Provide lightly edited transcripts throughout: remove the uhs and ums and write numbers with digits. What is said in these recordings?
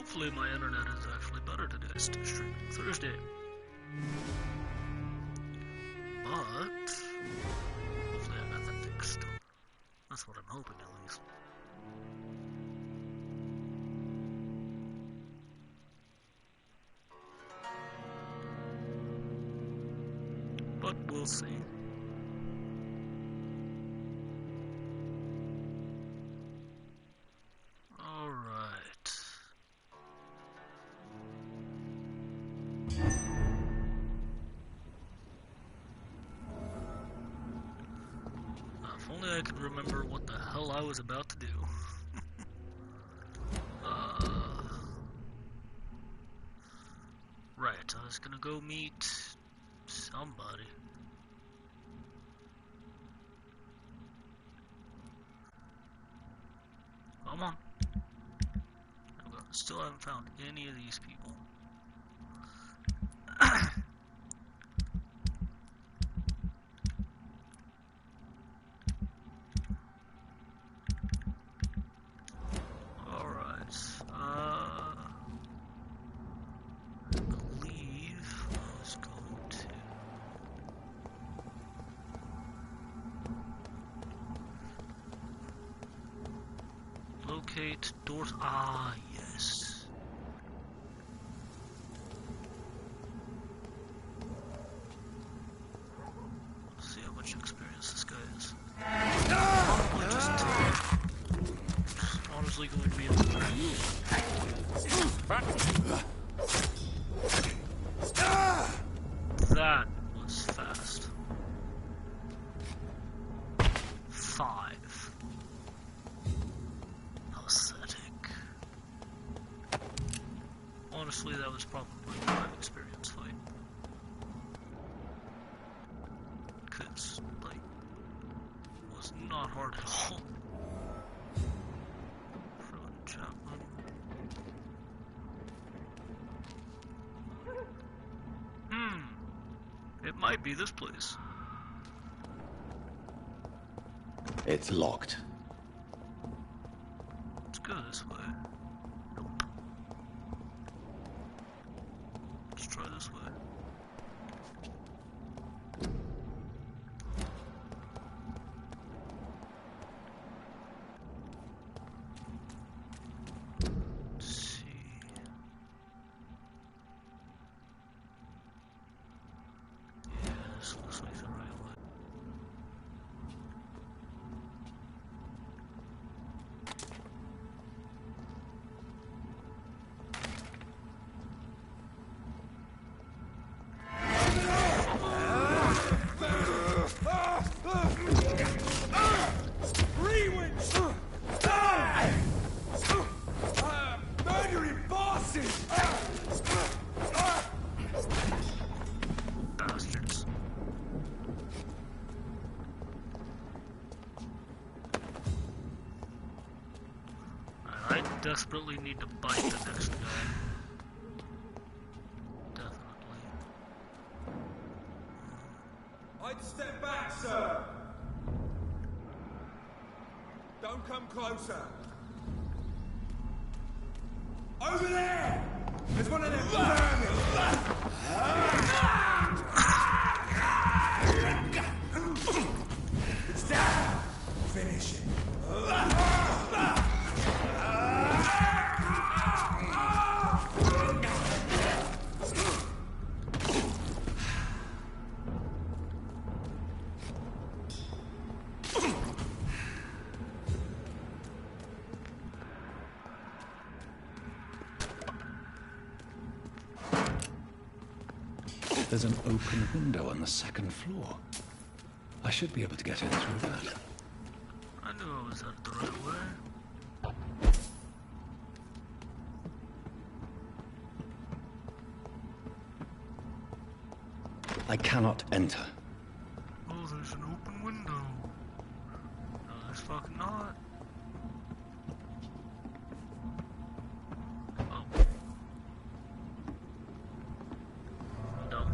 Hopefully my internet is actually better today. It's streaming Thursday. But hopefully I got that fixed. That's what I'm hoping at least. But we'll see. If only I could remember what the hell I was about to do. Right, I was gonna go meet somebody. Come on. Still haven't found any of these people. Locate doors. Ah, yes. Let's see how much experience this guy has. Probably just honestly going to be that was fast. 5. Honestly, that was probably a 5 experience fight. Cause, like, it was not hard at all. Chapman. It might be this place. It's locked. Let's go this way. Let's try this way. Let's see. Yeah, this looks like the right way. Desperately need to bite the next guy. Definitely. I'd step back, sir. Don't come closer. Over there! There's one of them vermin! It's down! Finish it. There's an open window on the second floor. I should be able to get in through that. I knew I was at the right way. I cannot enter. Oh, there's an open window. No, there's fucking not. Oh. I'm dumb.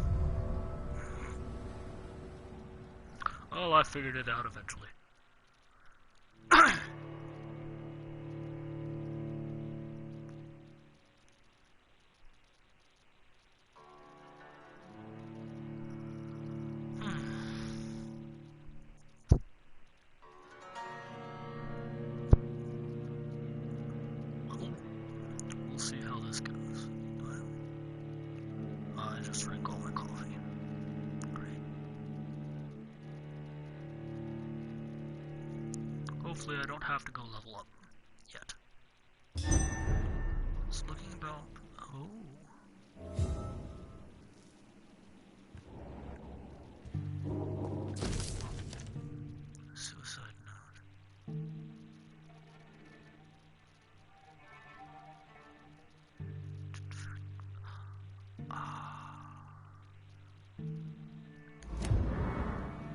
Oh, I figured it out eventually. hopefully I don't have to go level up yet. It's looking about... Oh. Suicide node.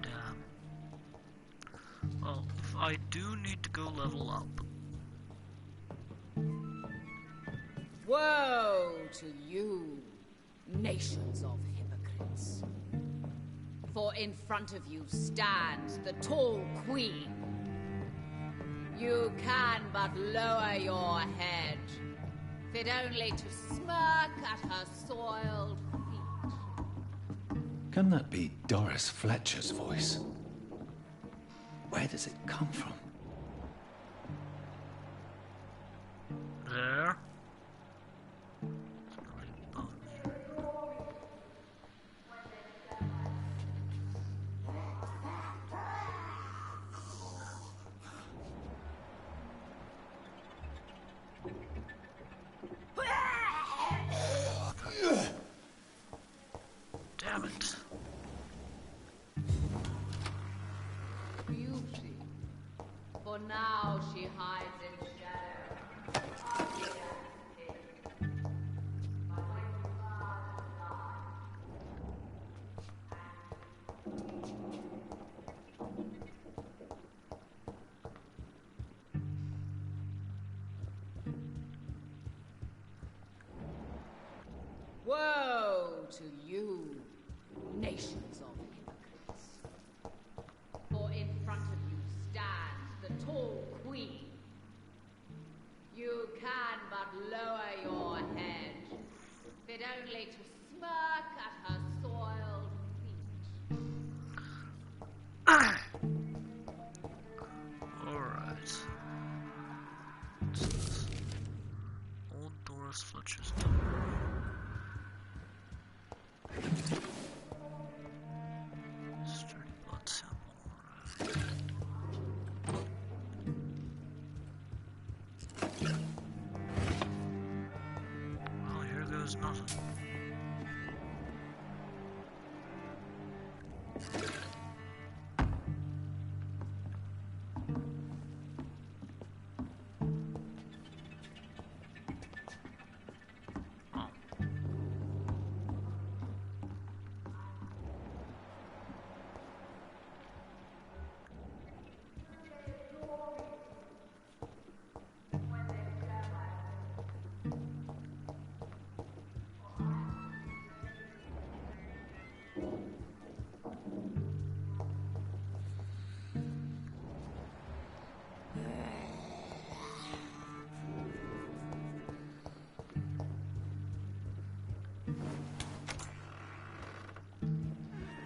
Damn. Well, if I do need to go level up. Woe to you, nations of hypocrites. For in front of you stands the tall queen. You can but lower your head, fit only to smirk at her soiled feet. Can that be Doris Fletcher's voice? Where does it come from? There. Damn it. Beauty, for now she hides in shadow. Woe to you, nations of hypocrites. For in front of you stands the tall queen. You can but lower your head, fit only to smirk at her soiled feet. Alright. What's this? Old Doris Fletcher's door. Sturdy blood sample. Well, here goes nothing.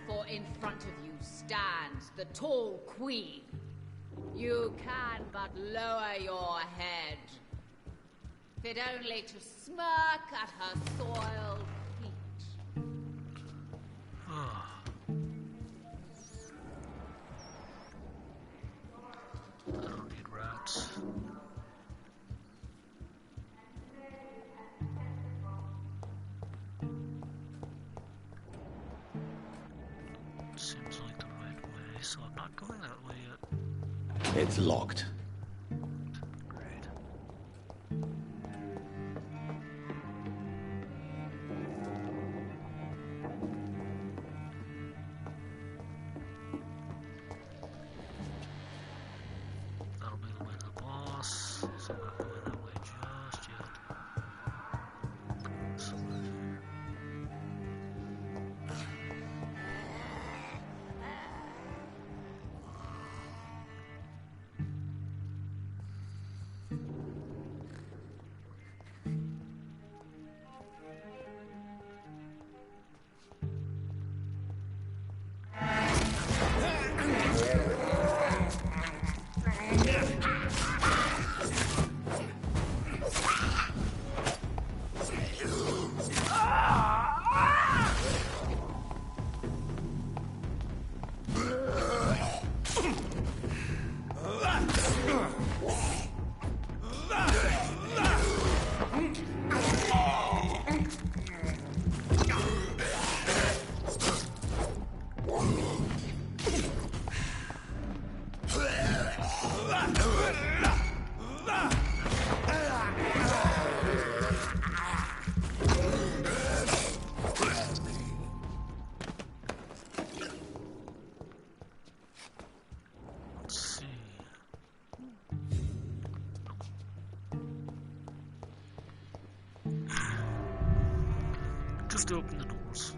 For in front of you stands the tall queen. You can but lower your head, fit only to smirk at her soiled feet. I don't need rats. Seems like the right way, so I'm not going that way yet. It's locked. Great. That'll be the way to the boss, so I'm not going that way just yet. So, supposed to open the doors.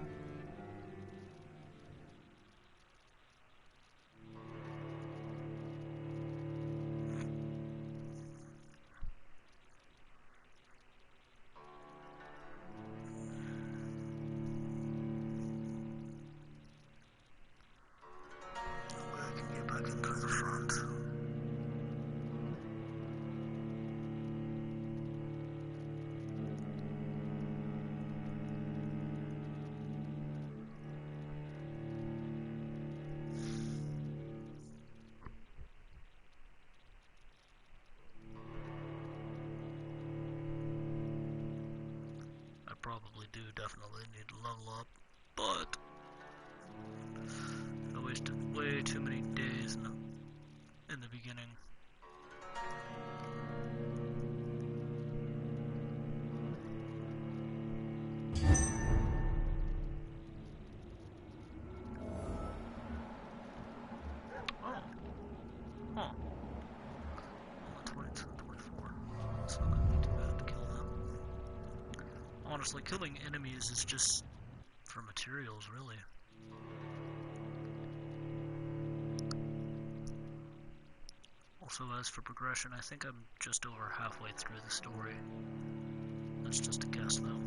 I can get back in through the front. I probably do definitely need to level up, but I wasted way too many days in the beginning. Oh. Huh. Only 22 and 24. It's not gonna be too bad to kill them. Honestly, killing enemies is just for materials, really. Also, as for progression, I think I'm just over halfway through the story. That's just a guess, though.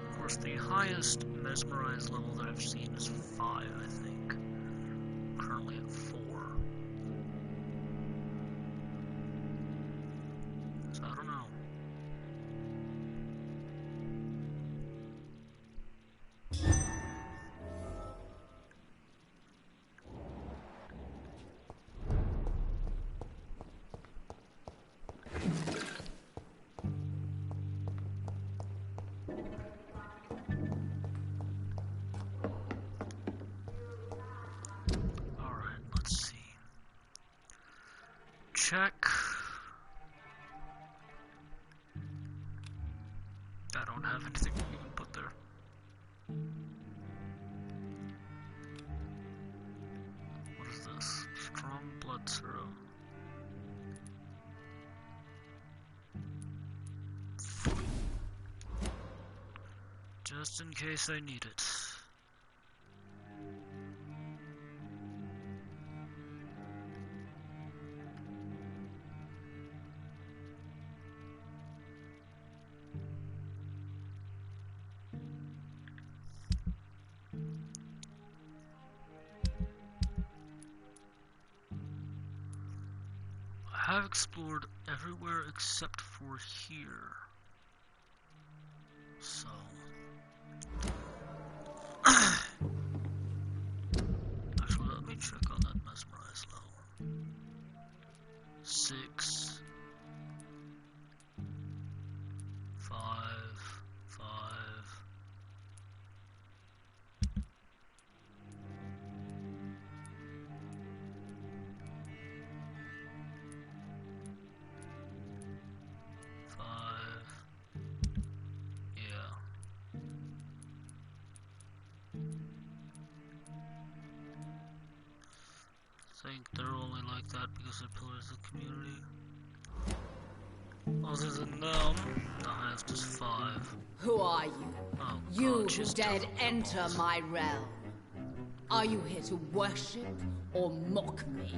Of course, the highest mesmerized level that I've seen is 5, I think. I'm currently at 4. So I don't know. Alright, let's see. Check. I don't have anything you can put there. What is this? Strong blood serum. Just in case I need it. I have explored everywhere except for here. So... Actually, let me check on that mesmerized level. 6. 5. 5. I think they're only like that because they're pillars of the community. Other than them, the highest is 5. Who are you? Oh, You God, who she's dared double enter doubles. my realm. Are you here to worship or mock me?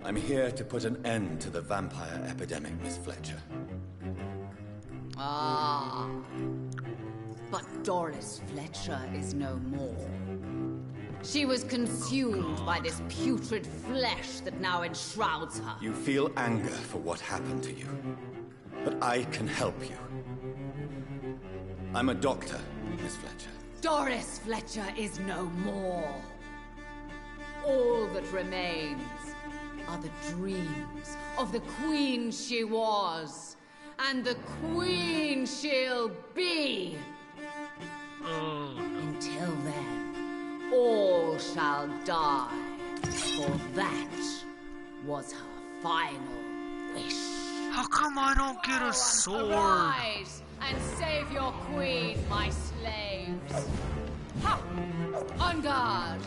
I'm here to put an end to the vampire epidemic, Miss Fletcher. Ah. But Doris Fletcher is no more. She was consumed by this putrid flesh that now enshrouds her. You feel anger for what happened to you, but I can help you. I'm a doctor, Miss Fletcher. Doris Fletcher is no more. All that remains are the dreams of the queen she was, and the queen she'll be. Oh, no. Until then, all shall die, for that was her final wish. How come I don't get a sword? Arise and save your queen, my slaves. Ha! On guard!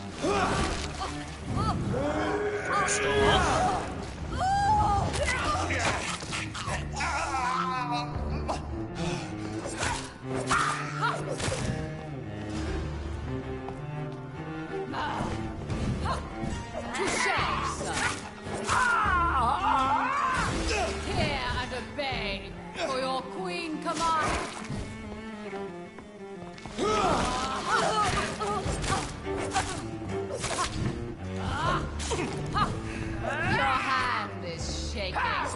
First off, take this.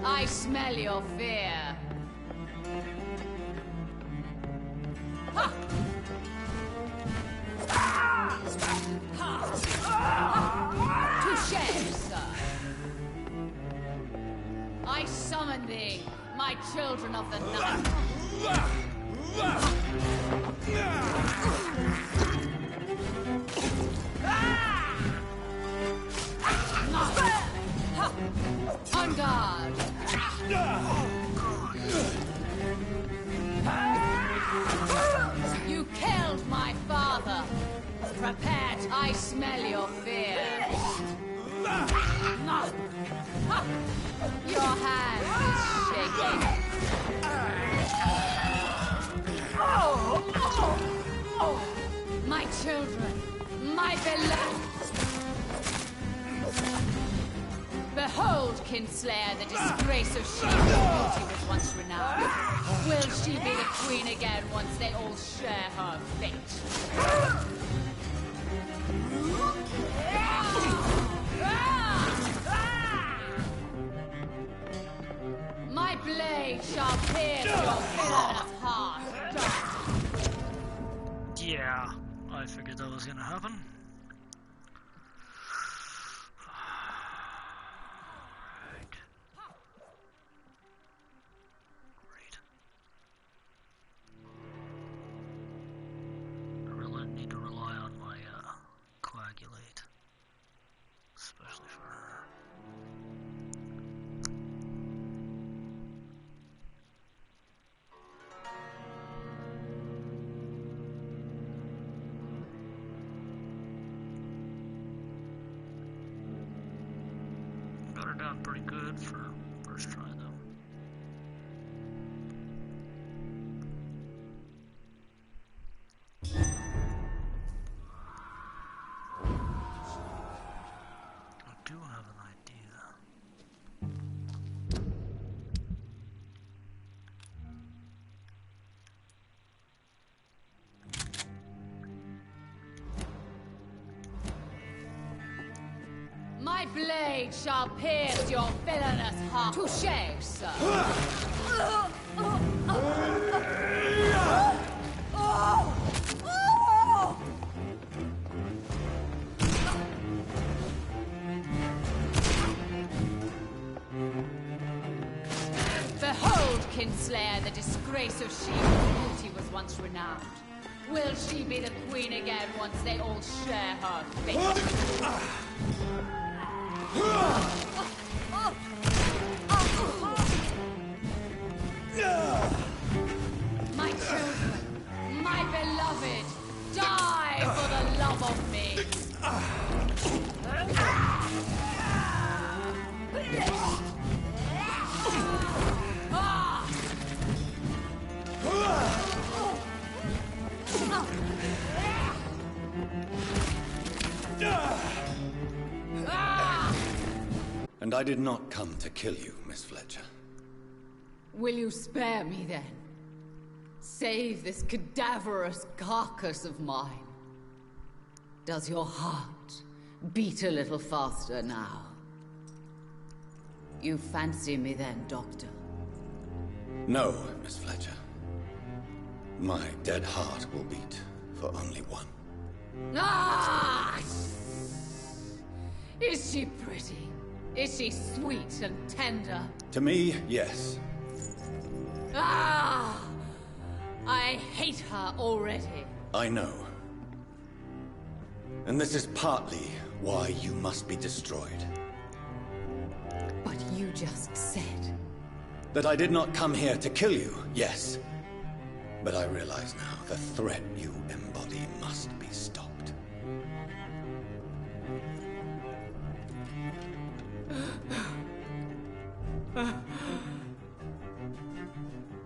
I smell your fear. Touché, sir. I summon thee, my children of the night. On guard. You killed my father. Prepare to... I smell your fear. Your hand is shaking. My children, my beloved. Behold, Kinslayer, the disgrace of she whose beauty was once renowned. Will she be the queen again once they all share her fate? My blade shall pierce your villainous heart. Yeah, I figured that was gonna happen. Right. Great. I really need to rely on my coagulate, especially for her. Got her down pretty good for first try though. I do have an idea. My blade shall pierce your villainous heart. Touché, sir. Behold, Kinslayer, the disgrace of she whose beauty was once renowned. Will she be the queen again once they all share her fate? My children, my beloved, die for the love of me. And I did not come to kill you, Miss Fletcher. Will you spare me then? Save this cadaverous carcass of mine. Does your heart beat a little faster now? You fancy me then, Doctor? No, Miss Fletcher. My dead heart will beat for only one. Ah! Is she pretty? Is she sweet and tender? To me, yes. Ah! I hate her already. I know. And this is partly why you must be destroyed. But you just said... That I did not come here to kill you, yes. But I realize now the threat you embody must be stopped.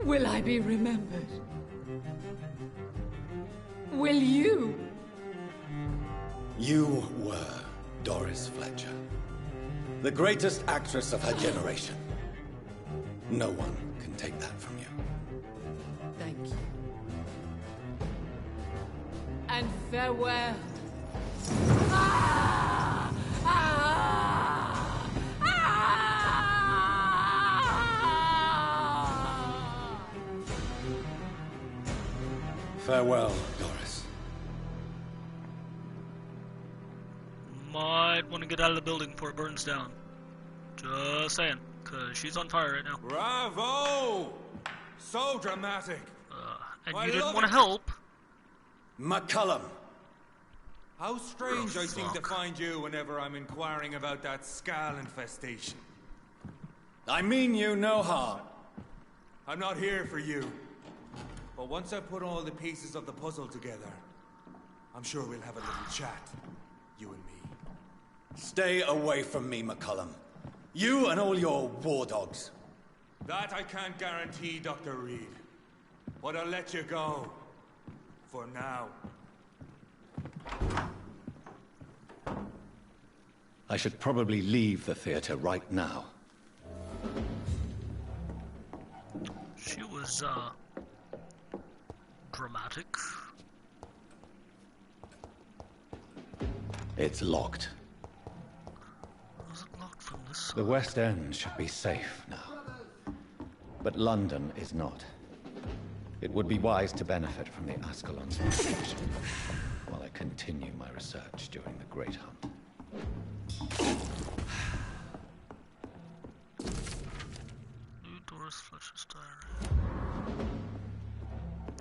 Will I be remembered? Will you? You were Doris Fletcher. The greatest actress of her generation. No one can take that from you. Thank you. And farewell. Ah! Ah! Farewell, Doris. Might want to get out of the building before it burns down. Just saying, because she's on fire right now. Bravo! So dramatic. And I you didn't love want to it. help. McCullum. How strange Oh, I seem to fuck. find you whenever I'm inquiring about that skull infestation. I mean you no harm. I'm not here for you. But once I put all the pieces of the puzzle together, I'm sure we'll have a little chat. You and me. Stay away from me, McCullum. You and all your war dogs. That I can't guarantee, Dr. Reed. But I'll let you go. For now. I should probably leave the theater right now. She was, dramatic. It's locked. Was it locked from this side? The West End should be safe now. But London is not. It would be wise to benefit from the Ascalon's protection while I continue my research during the Great Hunt. New Doris Fletcher's diary.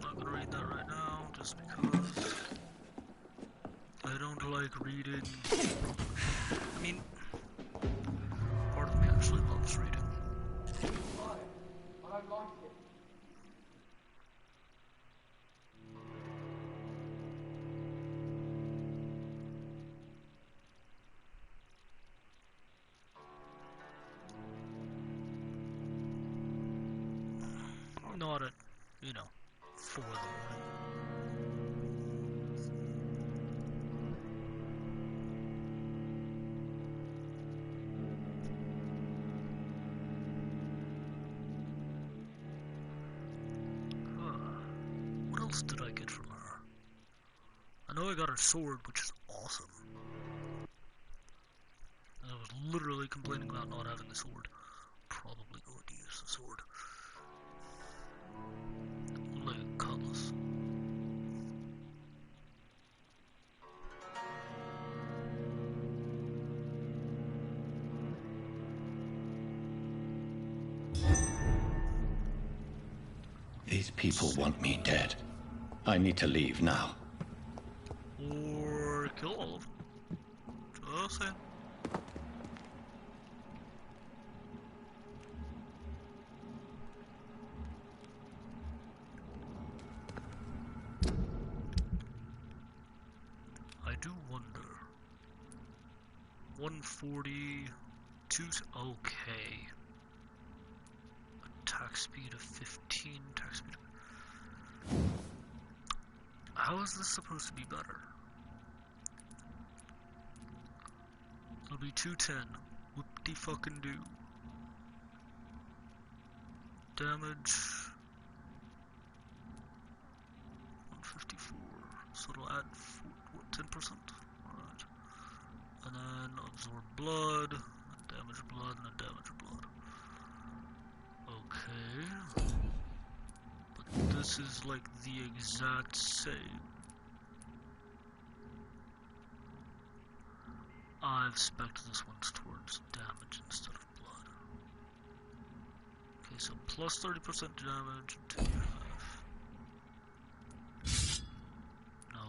Not gonna read that right now, just because I don't like reading. I mean, part of me actually loves reading. Not at, you know, 4 in the morning. What else did I get from her? I know I got her sword, which is awesome. I was literally complaining about not having a sword. Probably going to use the sword. Like cutlass. These people want me dead. I need to leave now. Or kill all of them. Just saying. I do wonder. 142. Okay. Attack speed of 15. Attack speed of... How is this supposed to be better? It'll be 210. Whoop-de-fucking do. Damage... 154. So it'll add, what, 10%? Alright. And then absorb blood, damage blood, and then damage blood. Okay. But this is like the exact same. I've spec'd this one's towards damage instead of blood. Okay, so plus 30% damage and 10 No.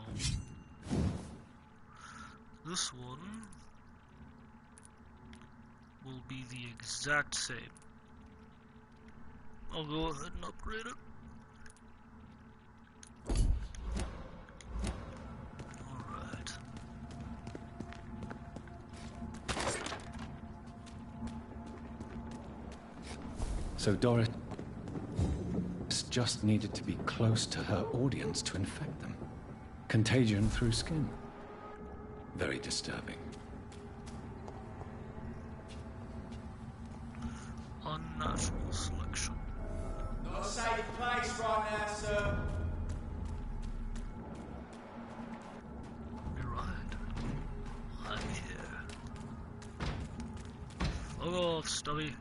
This one will be the exact same. I'll go ahead and upgrade it. Alright. So Doris just needed to be close to her audience to infect them. Contagion through skin. Very disturbing. Unnatural selection. Not a safe place right now, sir. You're right. I'm here. Fuck off, Stubby.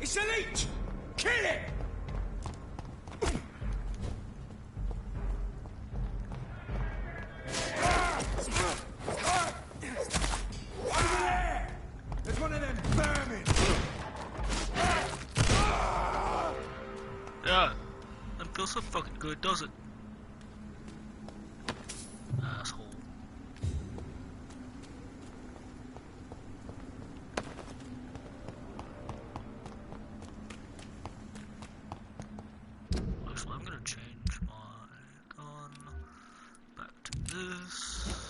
It's a leech! Kill it! Over there! There's one of them vermin! Yeah, that feels so fucking good, does it? Asshole. Actually, I'm gonna change my gun back to this.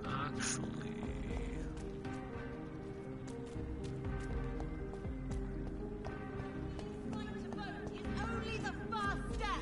Actually, Only the first step.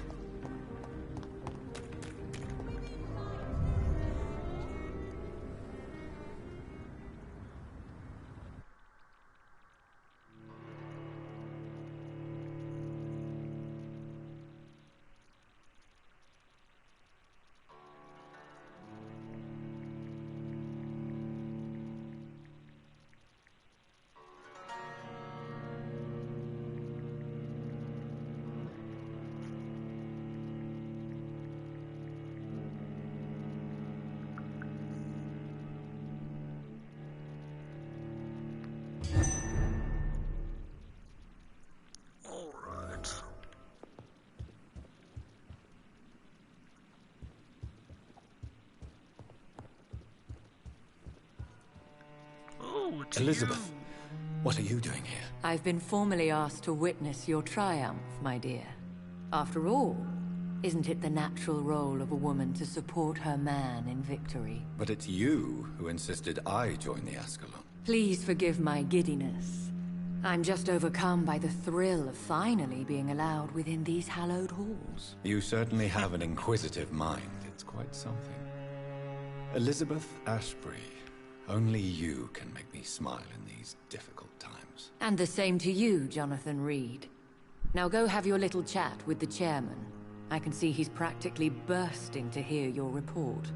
alright. Oh, it's Elizabeth, you. what are you doing here? I've been formally asked to witness your triumph, my dear. After all, isn't it the natural role of a woman to support her man in victory? But it's you who insisted I join the Ascalon. Please forgive my giddiness. I'm just overcome by the thrill of finally being allowed within these hallowed halls. You certainly have an inquisitive mind. It's quite something. Elizabeth Ashbury, only you can make me smile in these difficult times. And the same to you, Jonathan Reed. Now go have your little chat with the chairman. I can see he's practically bursting to hear your report.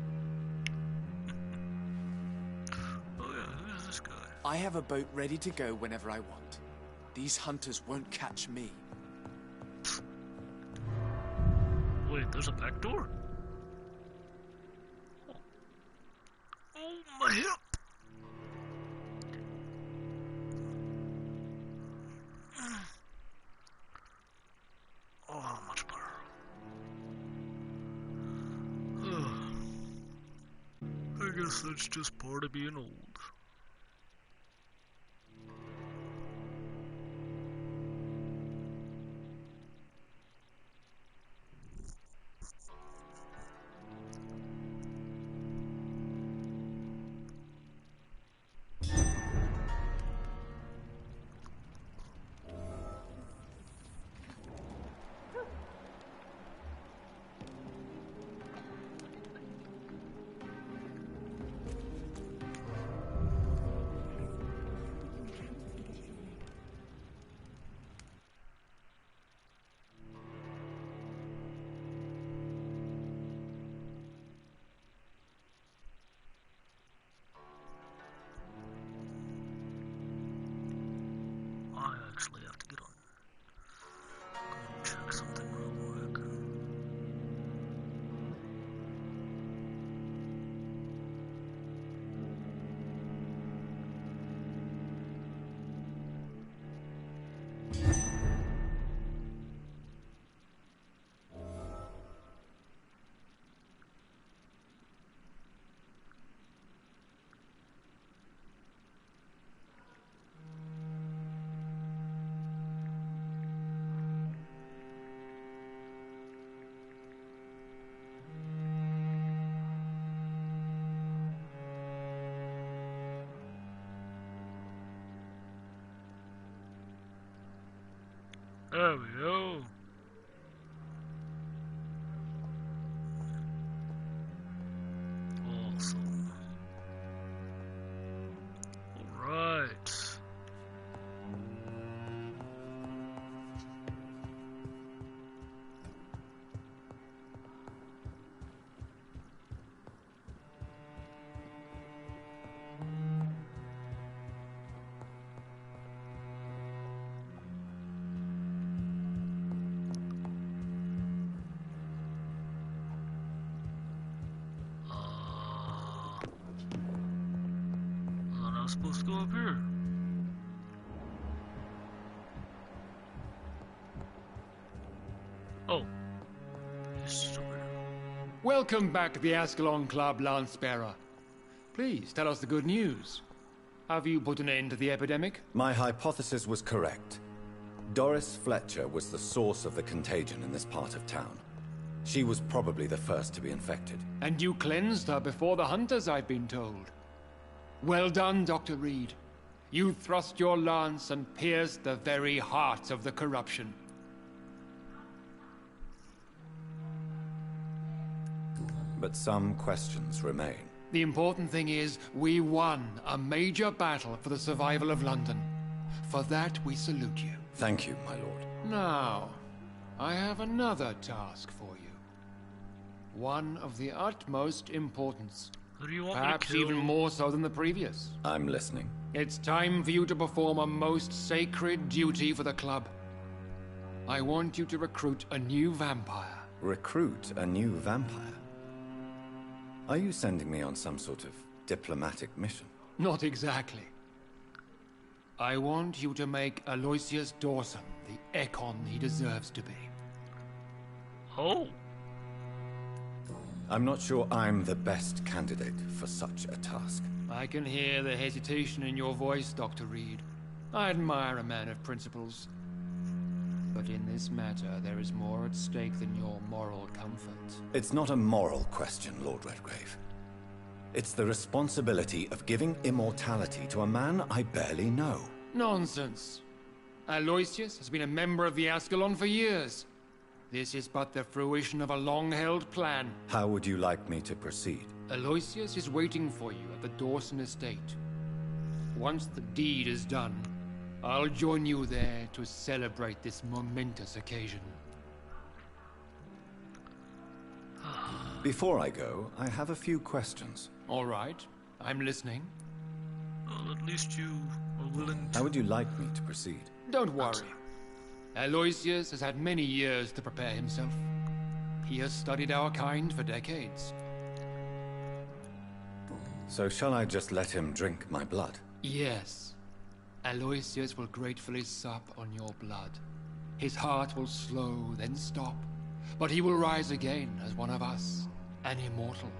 Oh yeah, who's this guy? I have a boat ready to go whenever I want. These hunters won't catch me. Wait, there's a back door? Oh my hip! Oh, much better. I guess that's just part of being old. I actually have to get on. Go and check something real quick. There we go. Awesome. Alright. supposed to go up here. Oh. It's just over here. Welcome back to the Ascalon Club, Lance-Bearer. Please, tell us the good news. Have you put an end to the epidemic? My hypothesis was correct. Doris Fletcher was the source of the contagion in this part of town. She was probably the first to be infected. And you cleansed her before the hunters, I've been told. Well done, Dr. Reed. You thrust your lance and pierced the very heart of the corruption. But some questions remain. The important thing is, we won a major battle for the survival of London. For that, we salute you. Thank you, my lord. Now, I have another task for you. One of the utmost importance. Who do you want Perhaps me to kill? even more so than the previous. I'm listening. It's time for you to perform a most sacred duty for the club. I want you to recruit a new vampire. Recruit a new vampire? Are you sending me on some sort of diplomatic mission? Not exactly. I want you to make Aloysius Dawson the Ekon he deserves to be. Oh. I'm not sure I'm the best candidate for such a task. I can hear the hesitation in your voice, Dr. Reed. I admire a man of principles. But in this matter, there is more at stake than your moral comfort. It's not a moral question, Lord Redgrave. It's the responsibility of giving immortality to a man I barely know. Nonsense. Aloysius has been a member of the Ascalon for years. This is but the fruition of a long-held plan. How would you like me to proceed? Aloysius is waiting for you at the Dawson estate. Once the deed is done, I'll join you there to celebrate this momentous occasion. Before I go, I have a few questions. All right, I'm listening. Well, at least you are willing to... How would you like me to proceed? Don't worry. Aloysius has had many years to prepare himself. He has studied our kind for decades. So shall I just let him drink my blood? Yes. Aloysius will gratefully sup on your blood. His heart will slow, then stop. But he will rise again as one of us, an immortal.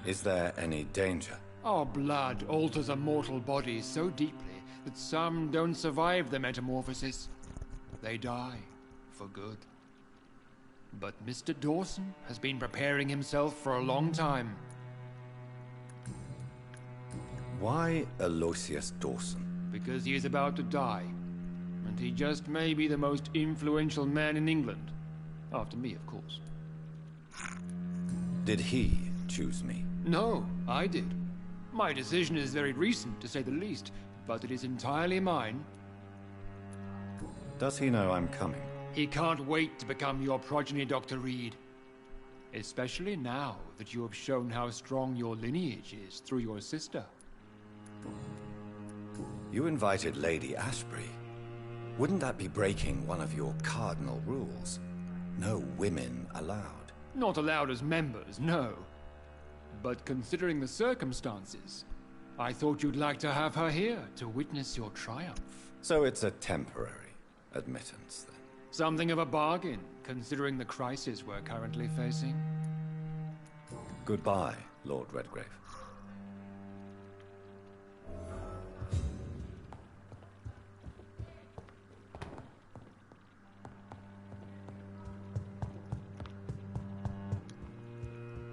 Is there any danger? Our blood alters a mortal body so deeply that some don't survive the metamorphosis. They die, for good. But Mr. Dawson has been preparing himself for a long time. Why Aloysius Dawson? Because he is about to die. And he just may be the most influential man in England. After me, of course. Did he choose me? No, I did. My decision is very recent, to say the least, but it is entirely mine. Does he know I'm coming? He can't wait to become your progeny, Dr. Reed. Especially now that you have shown how strong your lineage is through your sister. You invited Lady Ashbury. Wouldn't that be breaking one of your cardinal rules? No women allowed. Not allowed as members, no. But considering the circumstances, I thought you'd like to have her here to witness your triumph. So it's a temporary admittance, then? Something of a bargain, considering the crisis we're currently facing. Goodbye, Lord Redgrave.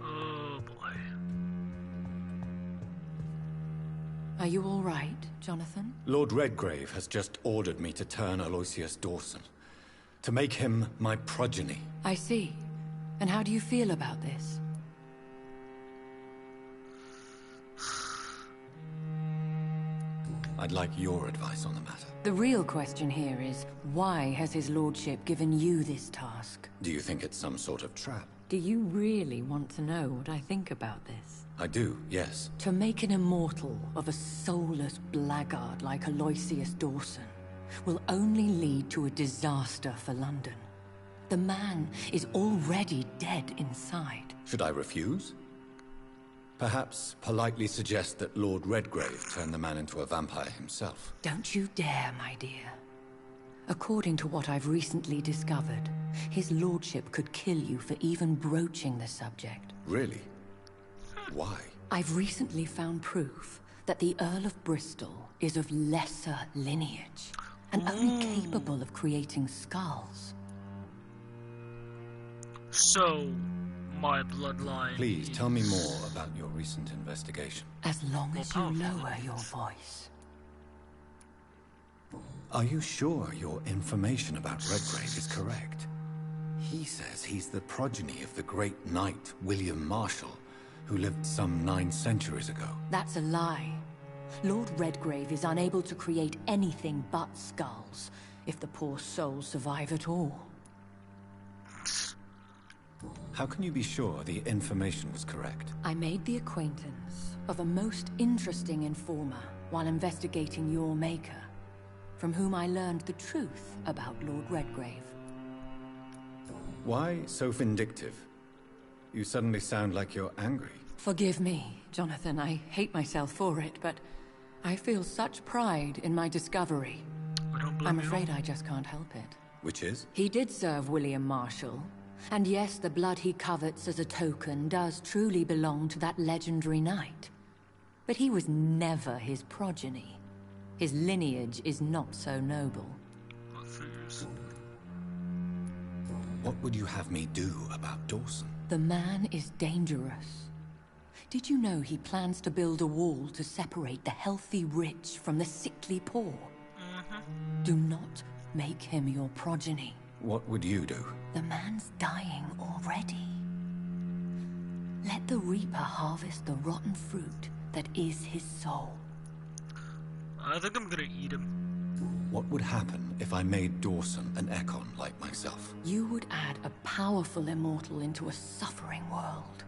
Oh, boy. Are you all right, Jonathan? Lord Redgrave has just ordered me to turn Aloysius Dawson. To make him my progeny. I see. And how do you feel about this? I'd like your advice on the matter. The real question here is, why has his lordship given you this task? Do you think it's some sort of trap? Do you really want to know what I think about this? I do, yes. To make an immortal of a soulless blackguard like Aloysius Dawson will only lead to a disaster for London. The man is already dead inside. Should I refuse? Perhaps politely suggest that Lord Redgrave turned the man into a vampire himself. Don't you dare, my dear. According to what I've recently discovered, his lordship could kill you for even broaching the subject. Really? Why? I've recently found proof that the Earl of Bristol is of lesser lineage and only capable of creating skulls. So, my bloodline. Please tell me more about your recent investigation. As long as you lower your voice. Are you sure your information about Redgrave is correct? He says he's the progeny of the great knight William Marshall, who lived some 9 centuries ago. That's a lie. Lord Redgrave is unable to create anything but skulls, if the poor souls survive at all. How can you be sure the information was correct? I made the acquaintance of a most interesting informer while investigating your maker, from whom I learned the truth about Lord Redgrave. Why so vindictive? You suddenly sound like you're angry. Forgive me, Jonathan. I hate myself for it, but I feel such pride in my discovery. I'm afraid I just can't help it. Which is? He did serve William Marshall. And yes, the blood he covets as a token does truly belong to that legendary knight. But he was never his progeny. His lineage is not so noble. What would you have me do about Dawson? The man is dangerous. Did you know he plans to build a wall to separate the healthy rich from the sickly poor? Do not make him your progeny. What would you do? The man's dying already. Let the Reaper harvest the rotten fruit that is his soul. I think I'm gonna eat him. What would happen if I made Dawson an Ekon like myself? You would add a powerful immortal into a suffering world.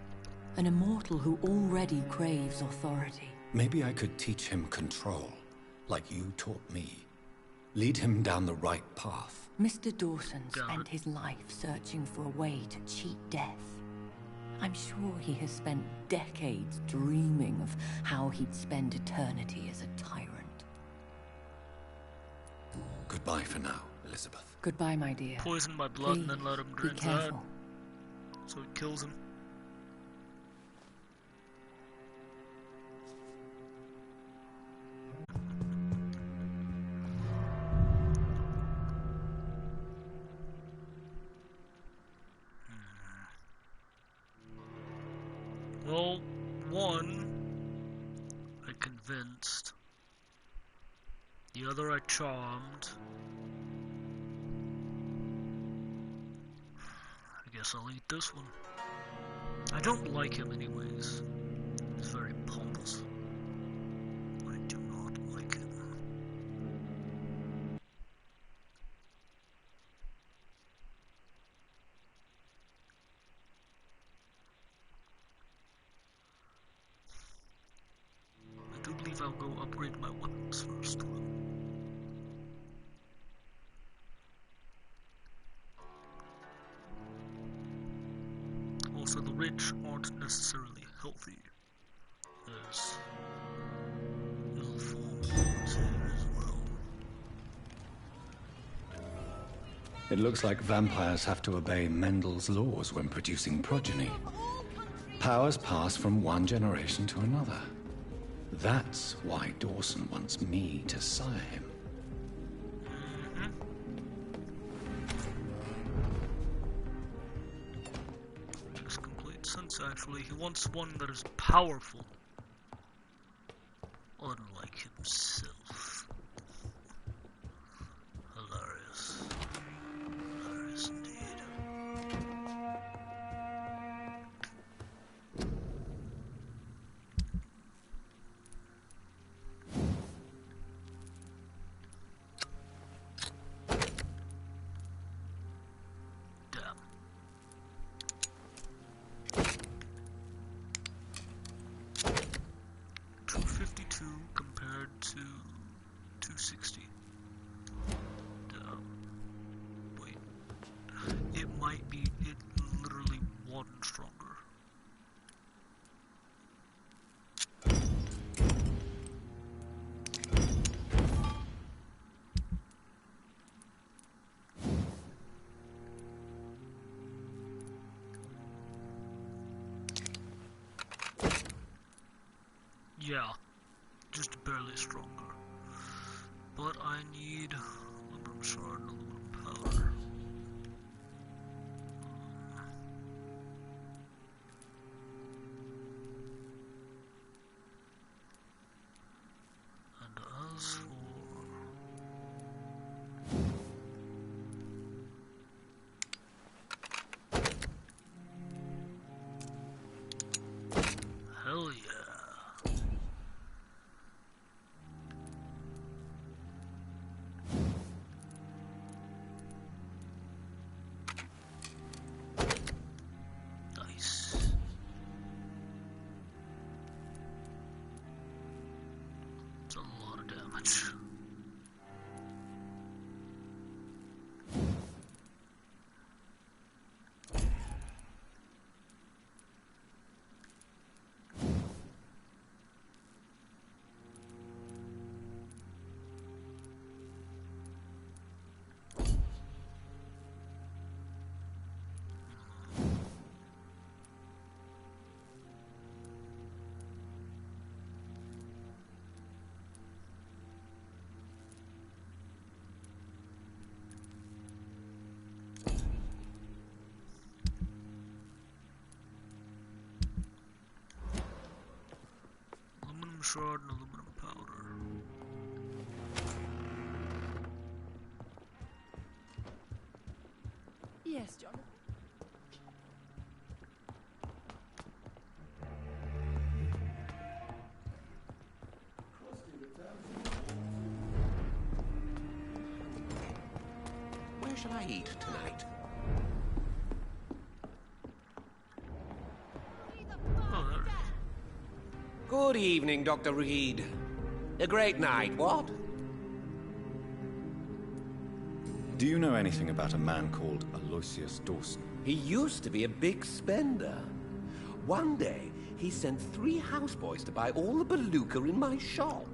An immortal who already craves authority. Maybe I could teach him control, like you taught me. Lead him down the right path. Mr. Dawson spent his life searching for a way to cheat death. I'm sure he has spent decades dreaming of how he'd spend eternity as a tyrant. Goodbye for now, Elizabeth. Goodbye, my dear. Poison my blood and then let him drink that. So it kills him. Well, one, I convinced. The other I charmed. I guess I'll eat this one. I don't like him anyways. He's very pompous. I do not like him. I do believe I'll go upgrade my weapons first. Also, the rich aren't necessarily healthy, as ill forms as well. It looks like vampires have to obey Mendel's laws when producing progeny. Powers pass from one generation to another. That's why Dawson wants me to sire him. Actually, he wants one that is powerful, unlike himself. Hilarious. Hilarious indeed. Damn. Compared to 260. Wait. It might be literally one stronger. Yeah, just barely stronger. But I need aluminum shard and aluminum powder. And as for hell yeah. Nice. It's a lot of damage. Aluminum shard and aluminum powder. Yes, Jonathan. Where shall I eat tonight? Oh, there it is. Good evening, Dr. Reed. A great night, what? Do you know anything about a man called Aloysius Dawson? He used to be a big spender. One day, he sent 3 houseboys to buy all the beluga in my shop.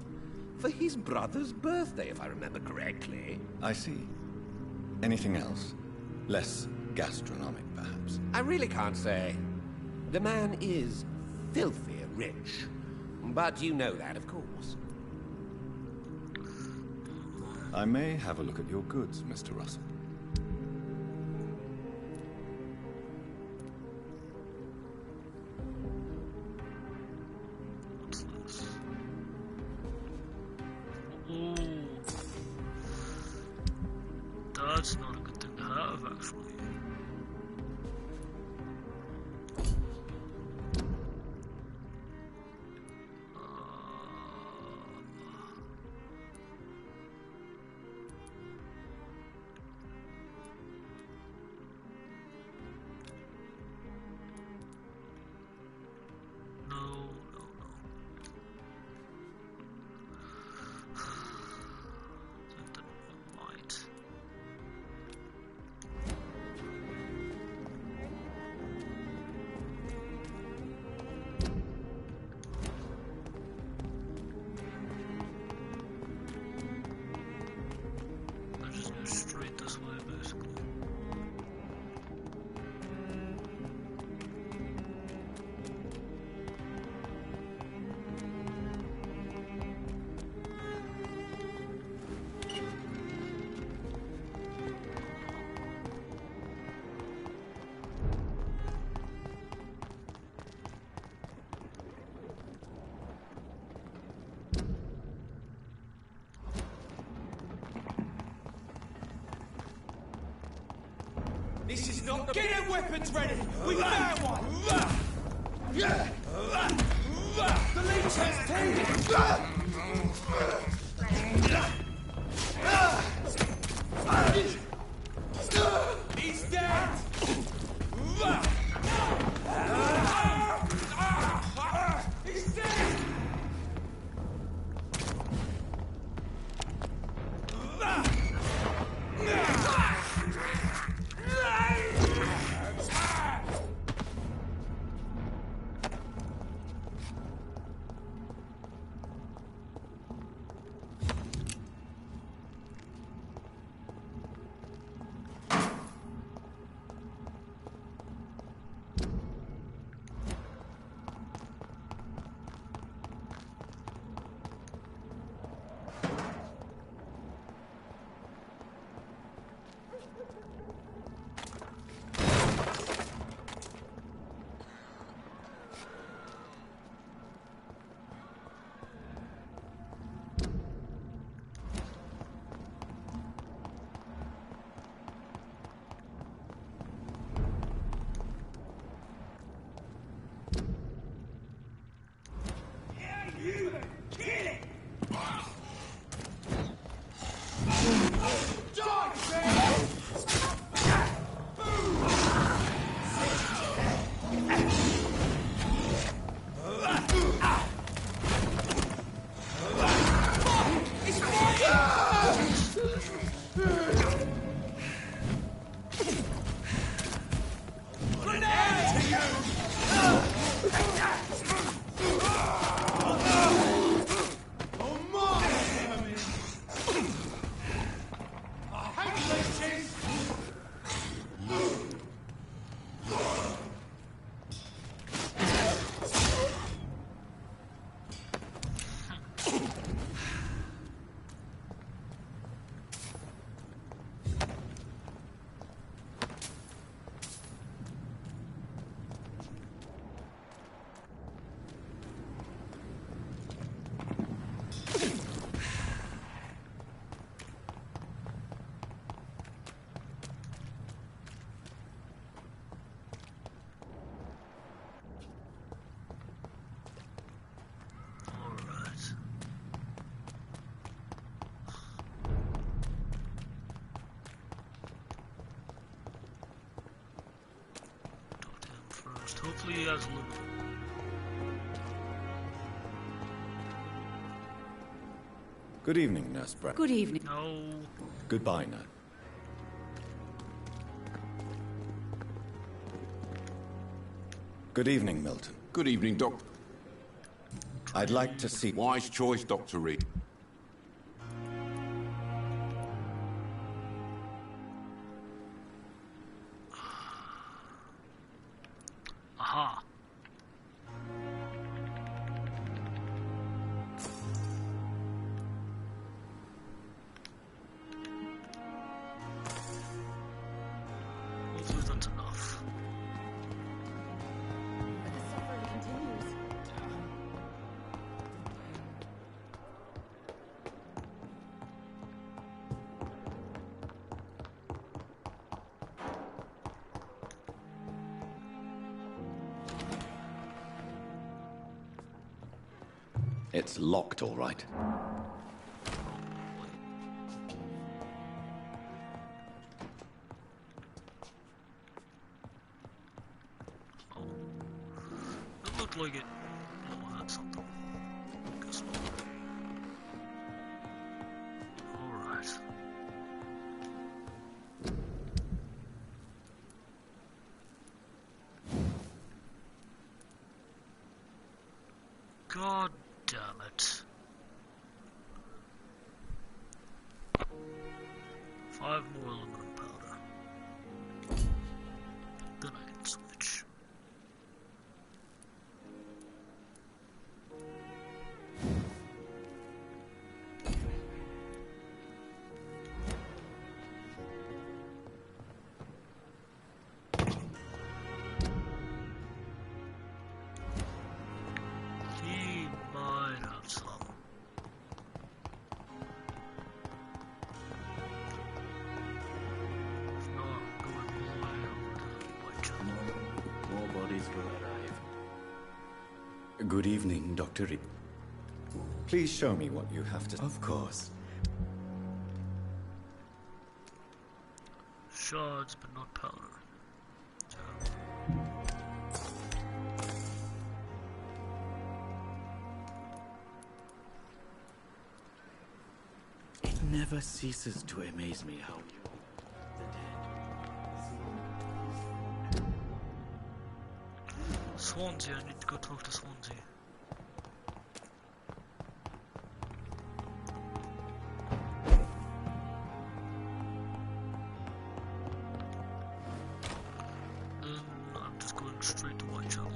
For his brother's birthday, if I remember correctly. I see. Anything else? Less gastronomic, perhaps? I really can't say. The man is filthy rich. But you know that, of course. I may have a look at your goods, Mr. Russell. What's this? Ooh. That's not a good thing to have, actually. No, no, no. Think that might. I just go straight this way, basically. This is not the... Get your weapons ready! We found one! The leech has taken! He's dead! He's dead! Hopefully he has loot. Good evening, Nurse Brett. Good evening. No. Goodbye, Nurse. Good evening, Milton. Good evening, Doctor. I'd like to see... Wise choice, Dr. Reed. Aha. Hopefully that's enough. But the suffering continues. It's locked, all right. Oh. It looked like it. Oh, that's something. Guess not. Alright. God damn it. 5 more aluminum powder. Then I can switch. He might have some. If not, going all the way over to Whitechapel. More bodies will arrive. Good evening, Dr. Reed. Please show me what you have to... Of course. Shards, but not powder. It never ceases to amaze me how you, the dead, Swansea, I need to go talk to Swansea. Then I'm just going straight to Whitechapel.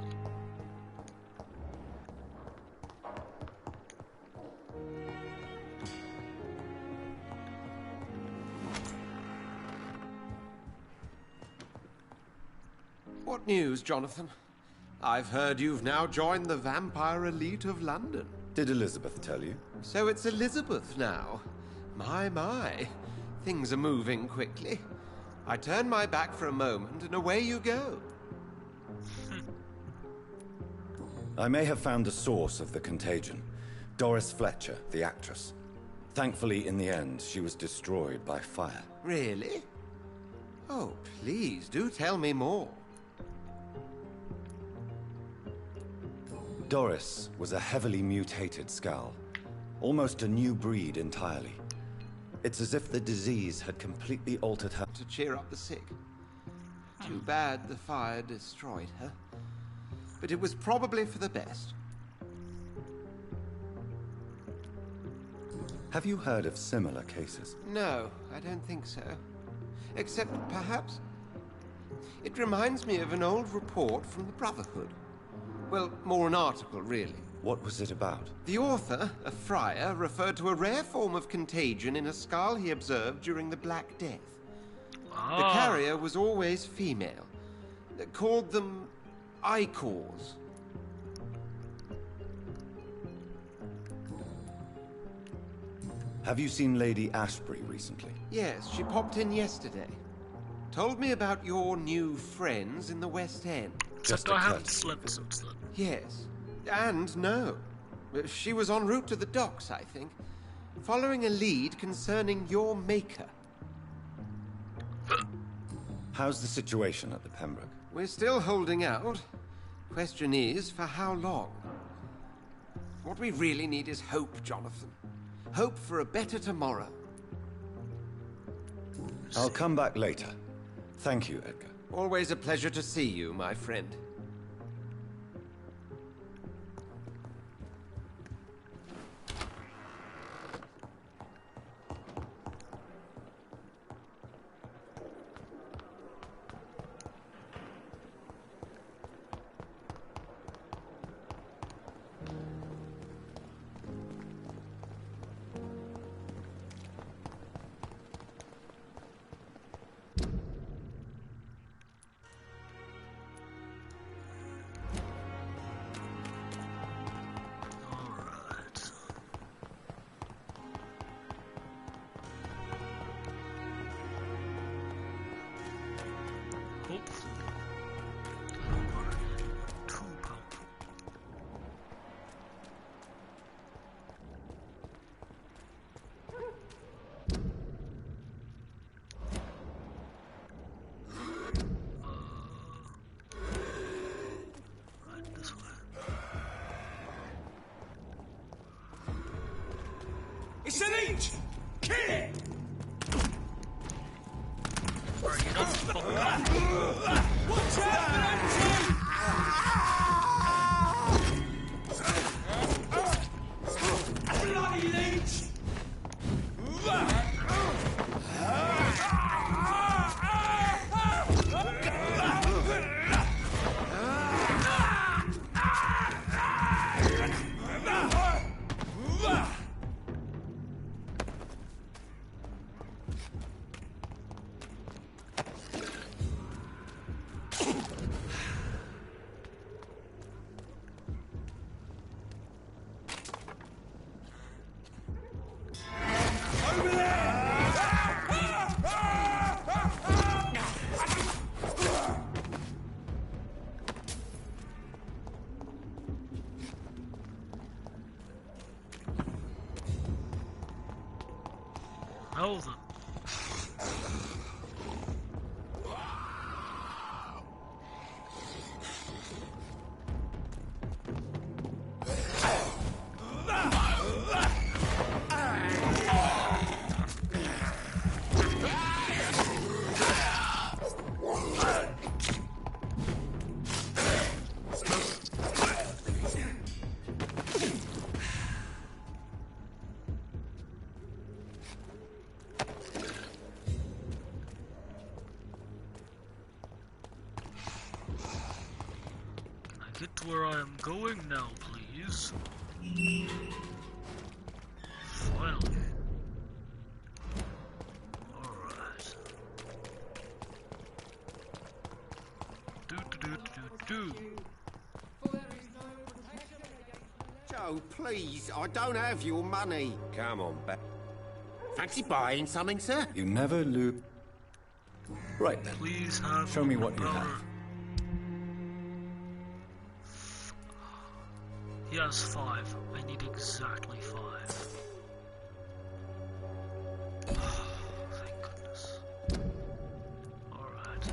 What news, Jonathan? I've heard you've now joined the vampire elite of London. Did Elizabeth tell you? So it's Elizabeth now. My. Things are moving quickly. I turn my back for a moment and away you go. I may have found the source of the contagion. Doris Fletcher, the actress. Thankfully, in the end, she was destroyed by fire. Really? Oh, please, do tell me more. Doris was a heavily mutated skull. Almost a new breed entirely. It's as if the disease had completely altered her. To cheer up the sick. Too bad the fire destroyed her. But it was probably for the best. Have you heard of similar cases? No, I don't think so. Except perhaps... It reminds me of an old report from the Brotherhood. Well, more an article, really. What was it about? The author, a friar, referred to a rare form of contagion in a skull he observed during the Black Death. Ah. The carrier was always female. They called them Icors. Have you seen Lady Ashbury recently? Yes, she popped in yesterday. Told me about your new friends in the West End. Except I haven't slept since then. Yes. And no. She was en route to the docks, I think. Following a lead concerning your maker. How's the situation at the Pembroke? We're still holding out. Question is, for how long? What we really need is hope, Jonathan. Hope for a better tomorrow. I'll come back later. Thank you, Edgar. Always a pleasure to see you, my friend. It's an inch! Kill it! Watch out for that tree! Bloody leech! Now then. Get to where I am going now, please. Finally. Alright. Do. Joe, please, I don't have your money. Come on, back. Fancy buying something, sir? You never lose. Right then. Please have Show me what you powder. have. He has 5. I need exactly 5. Thank goodness. Alright.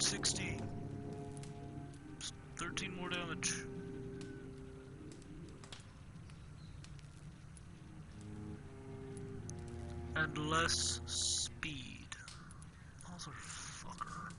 60. 13 more damage. And less speed. Motherfucker.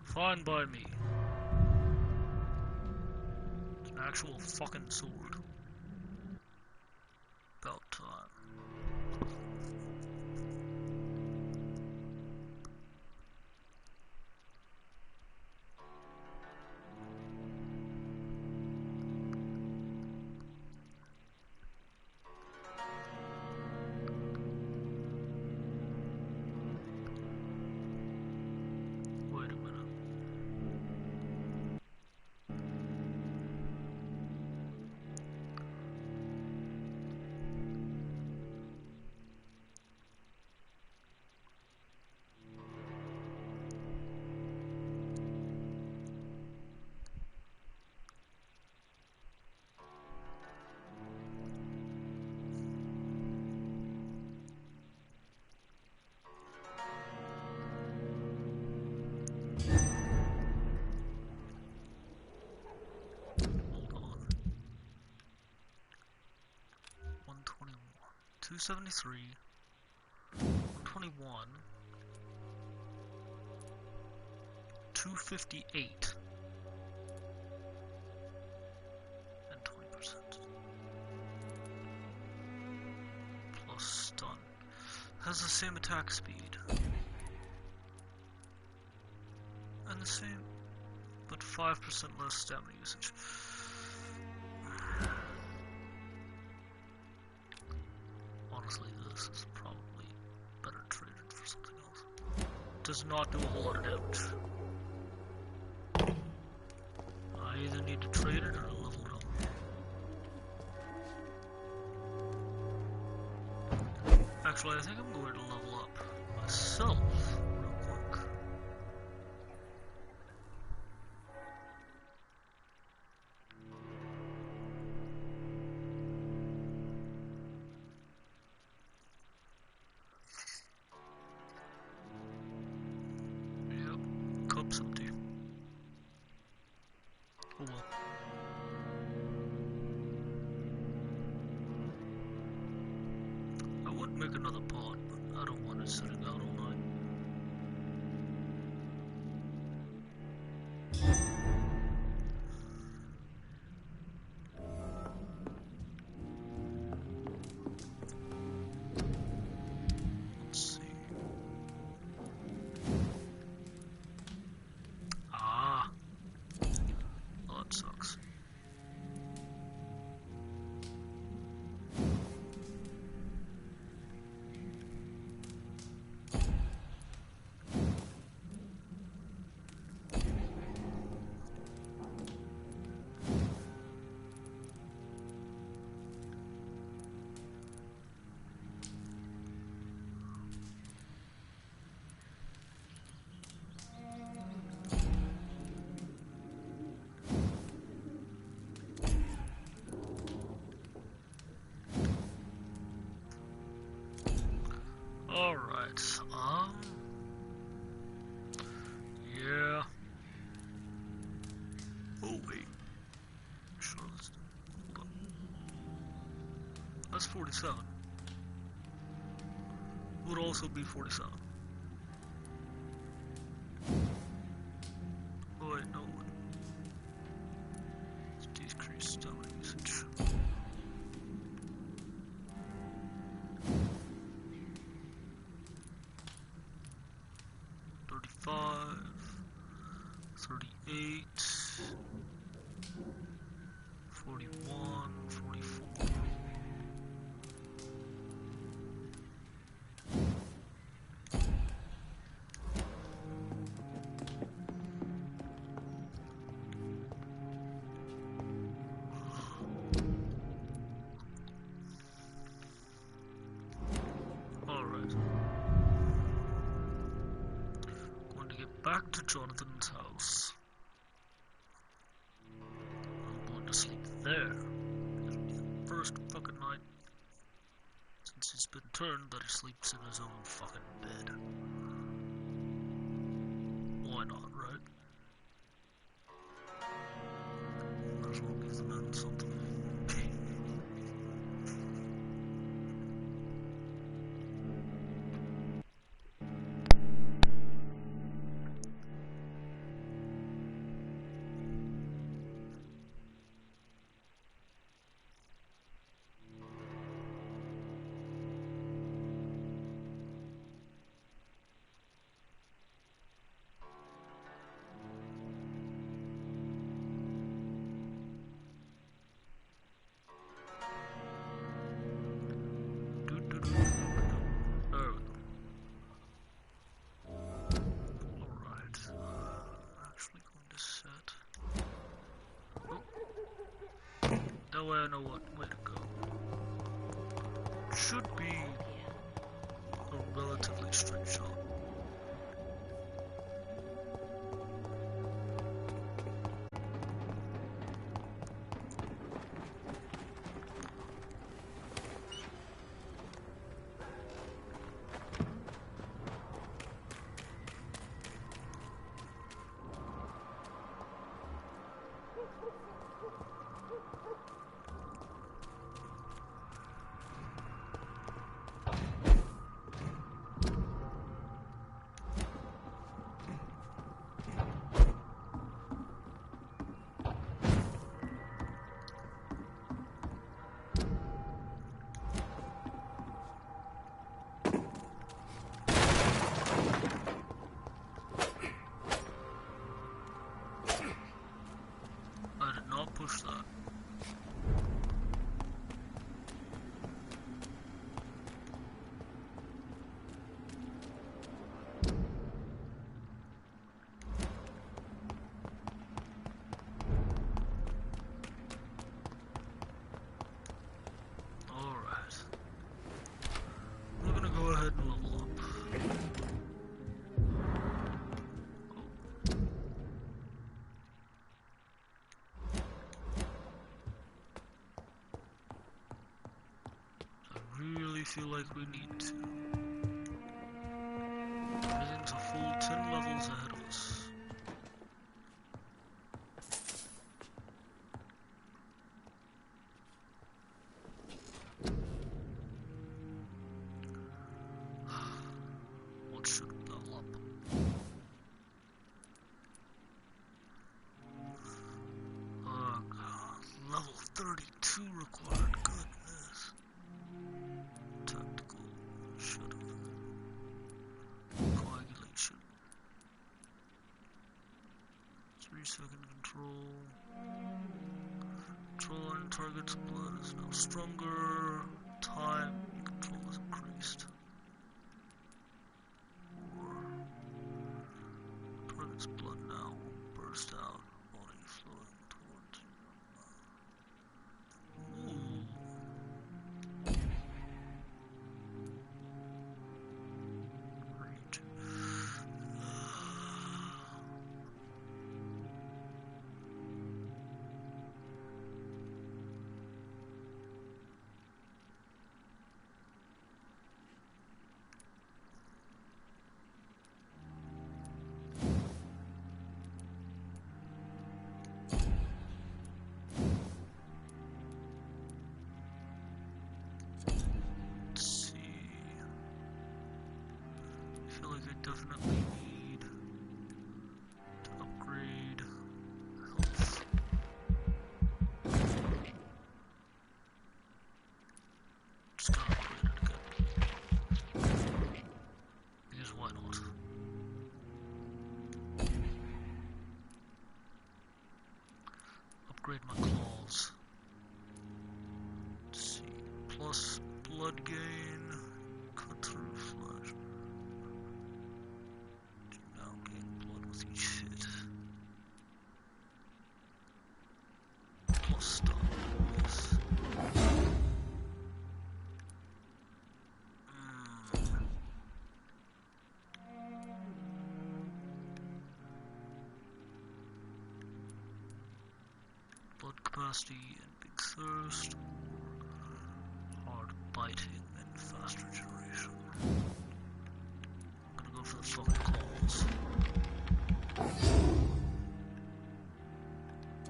Fine by me. It's an actual fucking sword. About time. Wait a minute. Hold on. 121. 273. 121. 258. And 20%. Plus stun. Has the same attack speed. And the same, but 5% less stamina usage. Honestly, this is probably better traded for something else. Does not do a whole lot of damage. I either need to trade it or level it up. Actually, I think I'm going to level up myself real quick. Yep, cup's empty. Oh well. I would make another pot, but I don't want it sitting out all night. Let's see. Ah, well, that sucks. Alright, yeah. Oh, wait. Sure, let's do it. Hold on. That's 47. Would also be 47. Oh, wait, no, it wouldn't. Let's decrease stamina usage. $35, $38, $41. back to Jonathan's house. I'm going to sleep there. It'll be the first fucking night since he's been turned that he sleeps in his own fucking bed. Why not, right? Might as well give the man something. That way I know what way to go. Should be a relatively straight shot. Push that. Alright. We're gonna go ahead and level up. Feel like we need to. Everything's a full 10 levels ahead of us. What should we level up? Oh god, level 32 required, goodness. Tactical shut coagulation. 3-second control. Control on target's blood is now stronger. Time control is increased. Or target's blood now burst out. Body flowing towards you. Ooh. Definitely need to upgrade health. Just gonna upgrade it again. Because why not? Upgrade my claws. Let's see. Plus blood gain. Cut through flesh. Each hit. Plus stars. nasty and big thirst, hard biting and fast regeneration. I'm gonna go for the fucking claws.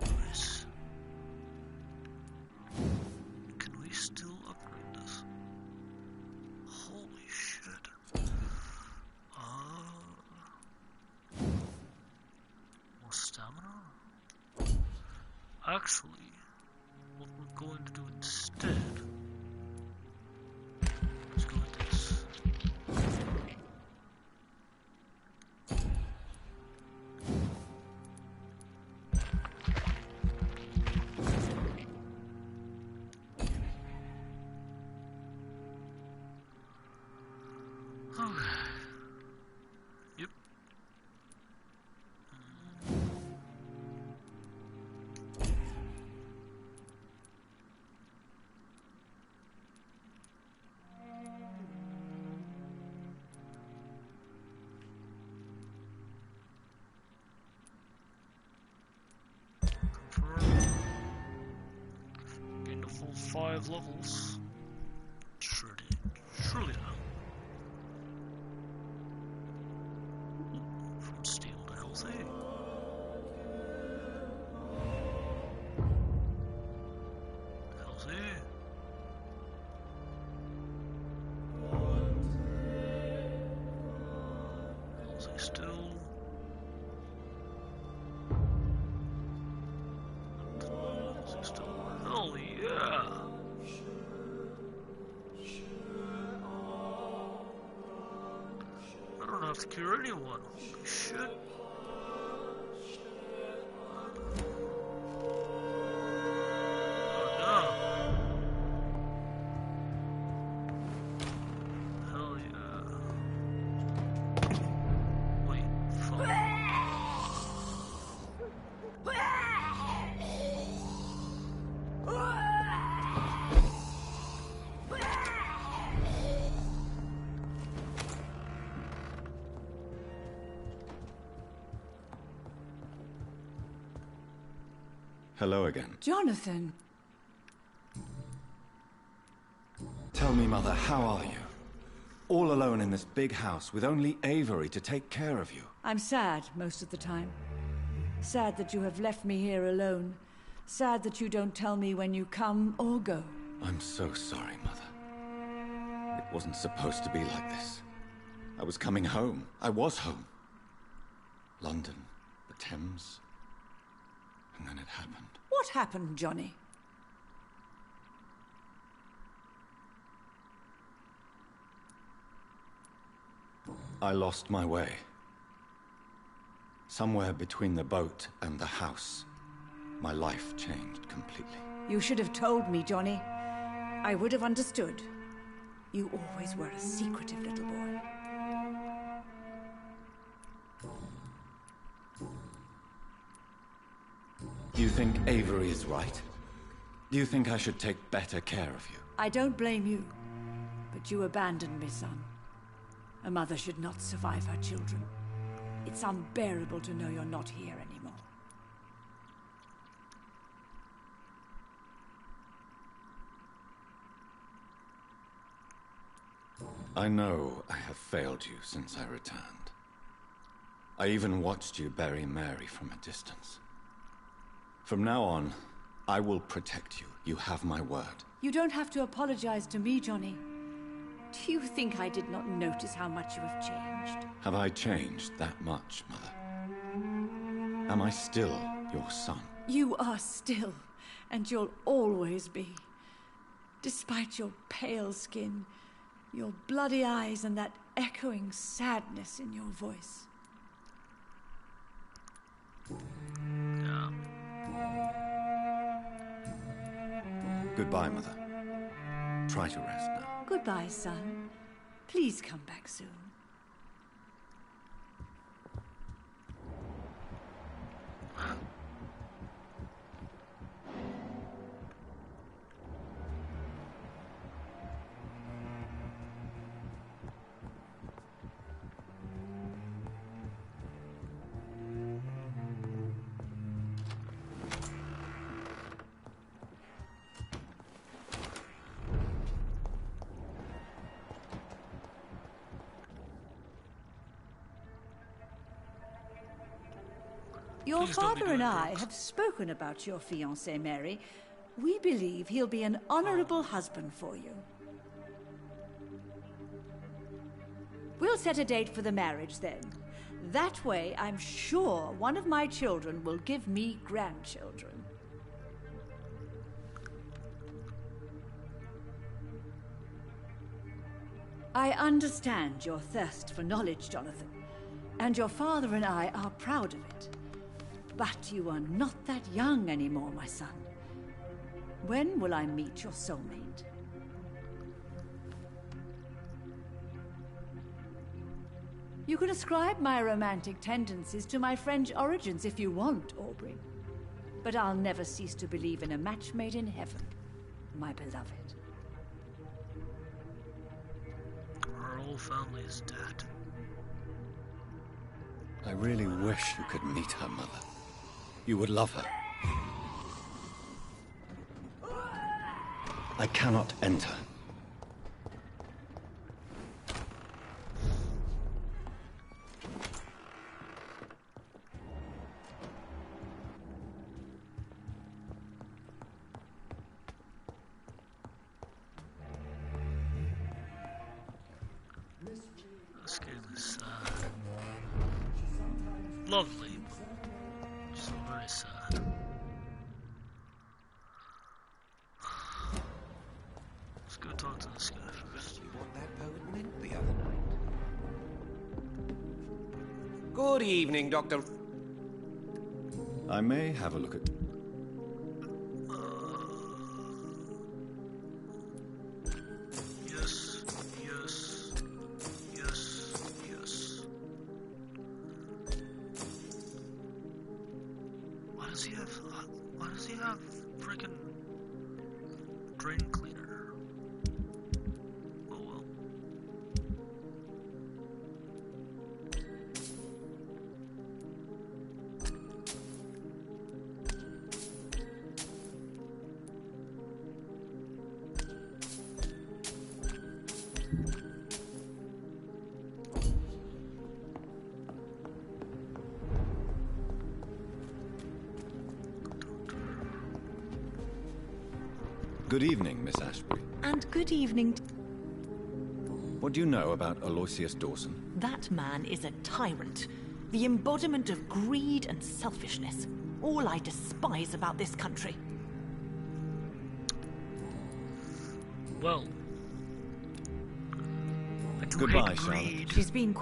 Nice. Can we still upgrade this? Holy shit. More stamina? Actually, what we're going to do instead, let's go with this. Okay. Yep. Confirm. Gained a full 5 levels. Surely now. From steel to healthy. Healthy. Healthy still. Healthy still. Hell yeah! I don't have to cure anyone. Holy shit. Oh no. Hell yeah. Wait, fuck. Hello again. Jonathan! Tell me, Mother, how are you? All alone in this big house with only Avery to take care of you. I'm sad most of the time. Sad that you have left me here alone. Sad that you don't tell me when you come or go. I'm so sorry, Mother. It wasn't supposed to be like this. I was coming home. I was home. London, the Thames, and then it happened. What happened, Johnny? I lost my way. Somewhere between the boat and the house, my life changed completely. You should have told me, Johnny. I would have understood. You always were a secretive little boy. Do you think Avery is right? Do you think I should take better care of you? I don't blame you, but you abandoned me, son. A mother should not survive her children. It's unbearable to know you're not here anymore. I know I have failed you since I returned. I even watched you bury Mary from a distance. From now on, I will protect you. You have my word. You don't have to apologize to me, Johnny. Do you think I did not notice how much you have changed? Have I changed that much, Mother? Am I still your son? You are still, and you'll always be. Despite your pale skin, your bloody eyes, and that echoing sadness in your voice. Yeah. Goodbye, Mother. Try to rest now. Goodbye, son. Please come back soon. Your Please don't be father and doing I drugs. have spoken about your fiancé, Mary. We believe he'll be an honorable husband for you. We'll set a date for the marriage then. That way, I'm sure one of my children will give me grandchildren. I understand your thirst for knowledge, Jonathan, and your father and I are proud of it. But you are not that young anymore, my son. When will I meet your soulmate? You can ascribe my romantic tendencies to my French origins if you want, Aubrey. But I'll never cease to believe in a match made in heaven, my beloved. Our whole family is dead. I really wish you could meet her mother. You would love her. I cannot enter. This game is sad. Lovely, but so very sad. Let's go talk to this guy first. What that poet meant the other night. Good evening, Doctor. I may have a look at... Yes, yes, yes, yes. Why does he have freaking drain cleaner? Oh well. Good evening, Miss Ashbury. And good evening. What do you know about Aloysius Dawson? That man is a tyrant, the embodiment of greed and selfishness. All I despise about this country. Well, I do Goodbye, hate Charlotte. greed. She's been...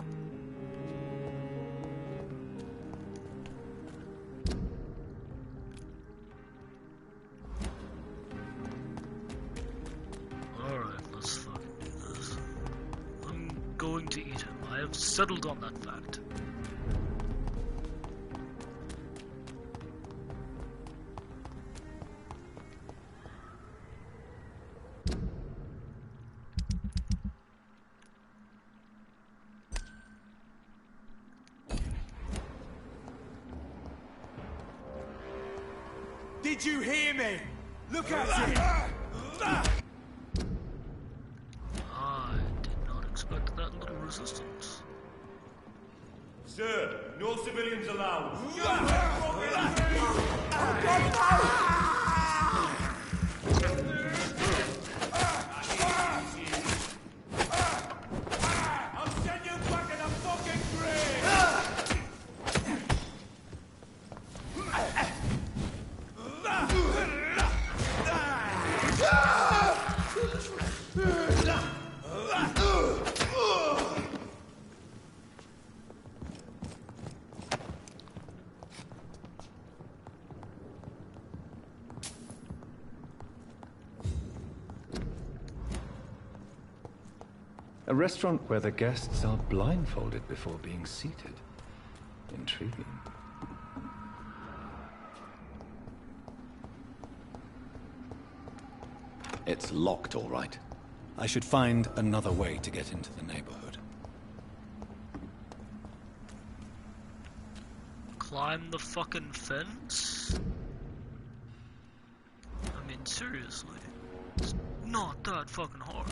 Alright, let's fucking do this. I'm going to eat him. I have settled on that fact. Did you hear me? Look at it! I did not expect that little resistance. Sir, no civilians allowed. I'll send you back in a fucking grave! A restaurant where the guests are blindfolded before being seated. Intriguing. It's locked, all right. I should find another way to get into the neighborhood. Climb the fucking fence? I mean, seriously. It's not that fucking hard.